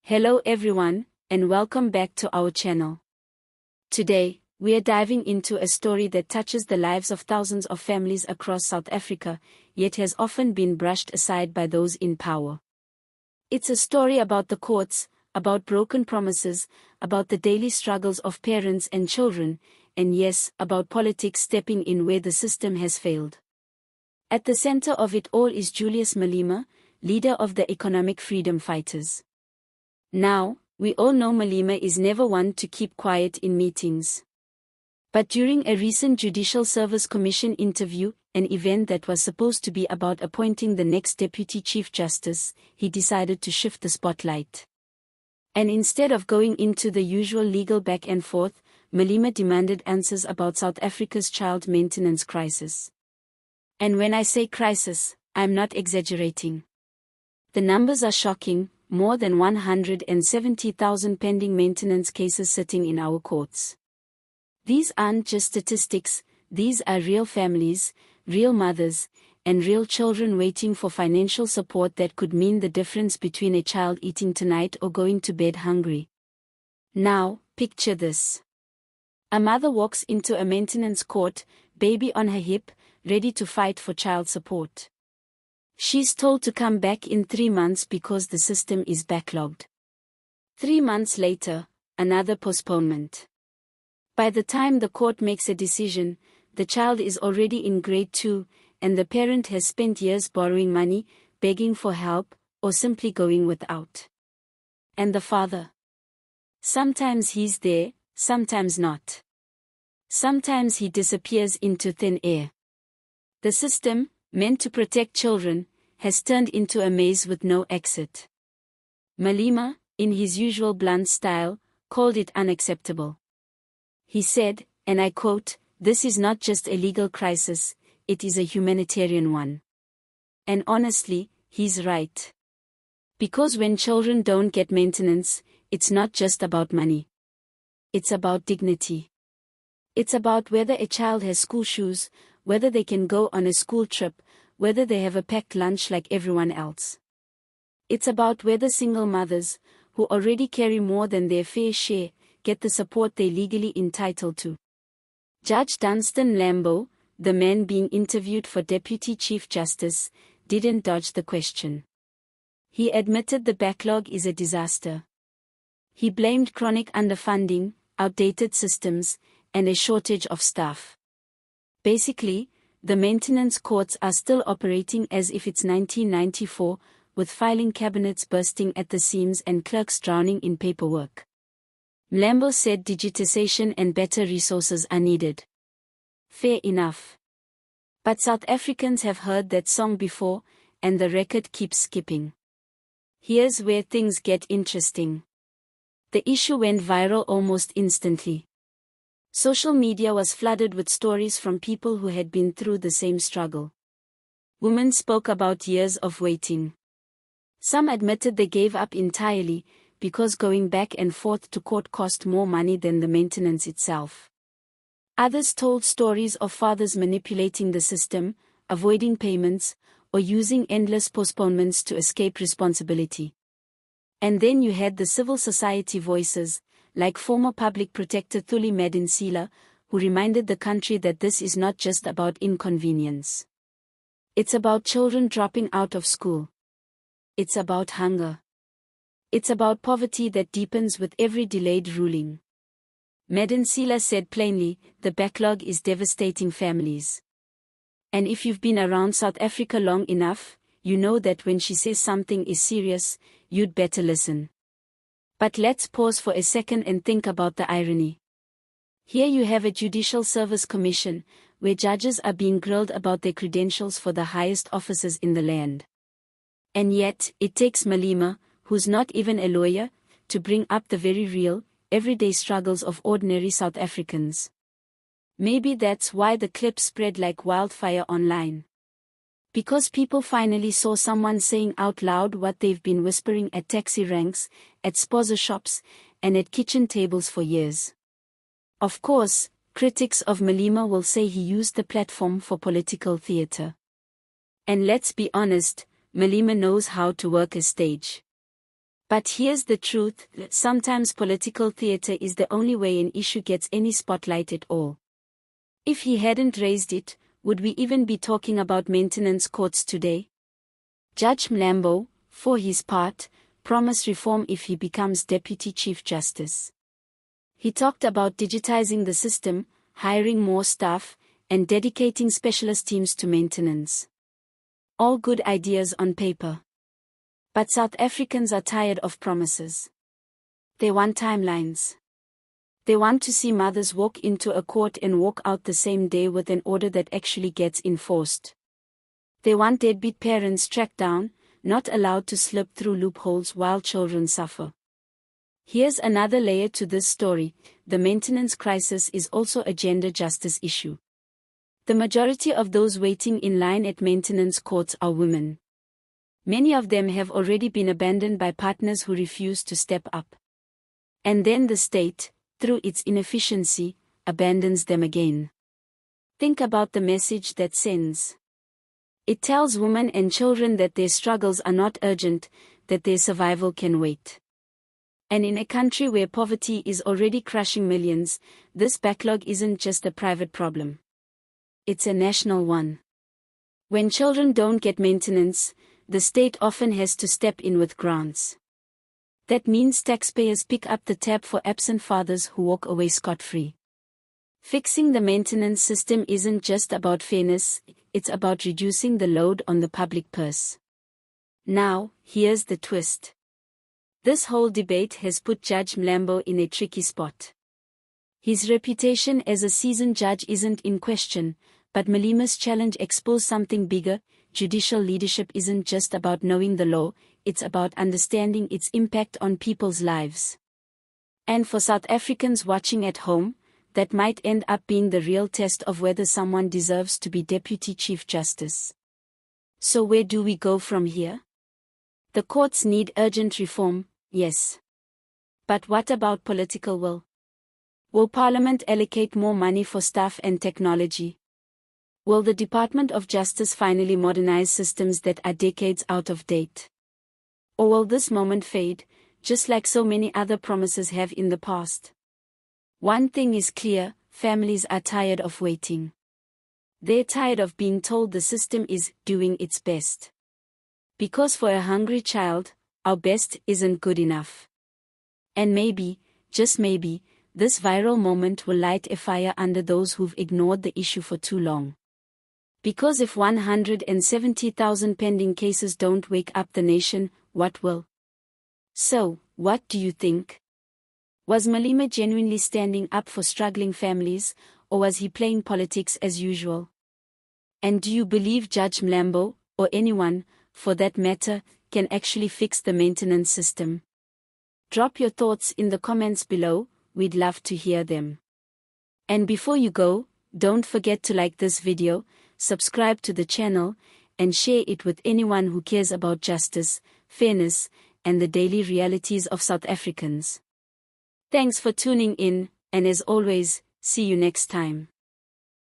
Hello everyone, and welcome back to our channel. Today, we are diving into a story that touches the lives of thousands of families across South Africa, yet has often been brushed aside by those in power. It's a story about the courts, about broken promises, about the daily struggles of parents and children, and yes, about politics stepping in where the system has failed. At the center of it all is Julius Malema, leader of the economic freedom fighters. Now, we all know Malema is never one to keep quiet in meetings. But during a recent Judicial Service Commission interview, an event that was supposed to be about appointing the next Deputy Chief Justice, he decided to shift the spotlight. And instead of going into the usual legal back and forth, Malema demanded answers about South Africa's child maintenance crisis. And when I say crisis, I'm not exaggerating. The numbers are shocking. More than 170,000 pending maintenance cases sitting in our courts. These aren't just statistics, these are real families, real mothers, and real children waiting for financial support that could mean the difference between a child eating tonight or going to bed hungry. Now, picture this. A mother walks into a maintenance court, baby on her hip, ready to fight for child support. She's told to come back in 3 months because the system is backlogged. 3 months later, another postponement. By the time the court makes a decision, the child is already in grade 2, and the parent has spent years borrowing money, begging for help, or simply going without. And the father? Sometimes he's there, sometimes not. Sometimes he disappears into thin air. The system, meant to protect children, has turned into a maze with no exit. Malema, in his usual blunt style, called it unacceptable. He said, and I quote, "This is not just a legal crisis, it is a humanitarian one." And honestly, he's right. Because when children don't get maintenance, it's not just about money. It's about dignity. It's about whether a child has school shoes, whether they can go on a school trip, whether they have a packed lunch like everyone else. It's about whether single mothers, who already carry more than their fair share, get the support they're legally entitled to. Judge Dunstan Mlambo, the man being interviewed for Deputy Chief Justice, didn't dodge the question. He admitted the backlog is a disaster. He blamed chronic underfunding, outdated systems, and a shortage of staff. Basically, the maintenance courts are still operating as if it's 1994, with filing cabinets bursting at the seams and clerks drowning in paperwork. Mlambo said digitization and better resources are needed. Fair enough. But South Africans have heard that song before, and the record keeps skipping. Here's where things get interesting. The issue went viral almost instantly. Social media was flooded with stories from people who had been through the same struggle. Women spoke about years of waiting. Some admitted they gave up entirely, because going back and forth to court cost more money than the maintenance itself. Others told stories of fathers manipulating the system, avoiding payments, or using endless postponements to escape responsibility. And then you had the civil society voices, like former public protector Thuli Madonsela, who reminded the country that this is not just about inconvenience. It's about children dropping out of school. It's about hunger. It's about poverty that deepens with every delayed ruling. Madonsela said plainly, the backlog is devastating families. And if you've been around South Africa long enough, you know that when she says something is serious, you'd better listen. But let's pause for a second and think about the irony. Here you have a Judicial Service Commission, where judges are being grilled about their credentials for the highest offices in the land. And yet, it takes Malema, who's not even a lawyer, to bring up the very real, everyday struggles of ordinary South Africans. Maybe that's why the clip spread like wildfire online. Because people finally saw someone saying out loud what they've been whispering at taxi ranks, at sponsor shops, and at kitchen tables for years. Of course, critics of Malema will say he used the platform for political theater. And let's be honest, Malema knows how to work a stage. But here's the truth, sometimes political theater is the only way an issue gets any spotlight at all. If he hadn't raised it, would we even be talking about maintenance courts today? Judge Mlambo, for his part, promised reform if he becomes Deputy Chief Justice. He talked about digitizing the system, hiring more staff, and dedicating specialist teams to maintenance. All good ideas on paper. But South Africans are tired of promises. They want timelines. They want to see mothers walk into a court and walk out the same day with an order that actually gets enforced. They want deadbeat parents tracked down, not allowed to slip through loopholes while children suffer. Here's another layer to this story: the maintenance crisis is also a gender justice issue. The majority of those waiting in line at maintenance courts are women. Many of them have already been abandoned by partners who refuse to step up. And then the state, through its inefficiency, abandons them again. Think about the message that sends. It tells women and children that their struggles are not urgent, that their survival can wait. And in a country where poverty is already crushing millions, this backlog isn't just a private problem. It's a national one. When children don't get maintenance, the state often has to step in with grants. That means taxpayers pick up the tab for absent fathers who walk away scot-free. Fixing the maintenance system isn't just about fairness, it's about reducing the load on the public purse. Now, here's the twist. This whole debate has put Judge Mlambo in a tricky spot. His reputation as a seasoned judge isn't in question, but Malema's challenge exposed something bigger. Judicial leadership isn't just about knowing the law, it's about understanding its impact on people's lives. And for South Africans watching at home, that might end up being the real test of whether someone deserves to be Deputy Chief Justice. So where do we go from here? The courts need urgent reform, yes. But what about political will? Will Parliament allocate more money for staff and technology? Will the Department of Justice finally modernize systems that are decades out of date? Or will this moment fade, just like so many other promises have in the past? One thing is clear, families are tired of waiting. They're tired of being told the system is doing its best. Because for a hungry child, our best isn't good enough. And maybe, just maybe, this viral moment will light a fire under those who've ignored the issue for too long. Because if 170,000 pending cases don't wake up the nation, what will? So, what do you think? Was Malema genuinely standing up for struggling families, or was he playing politics as usual? And do you believe Judge Mlambo, or anyone, for that matter, can actually fix the maintenance system? Drop your thoughts in the comments below, we'd love to hear them. And before you go, don't forget to like this video, subscribe to the channel, and share it with anyone who cares about justice, fairness, and the daily realities of South Africans. Thanks for tuning in, and as always, see you next time.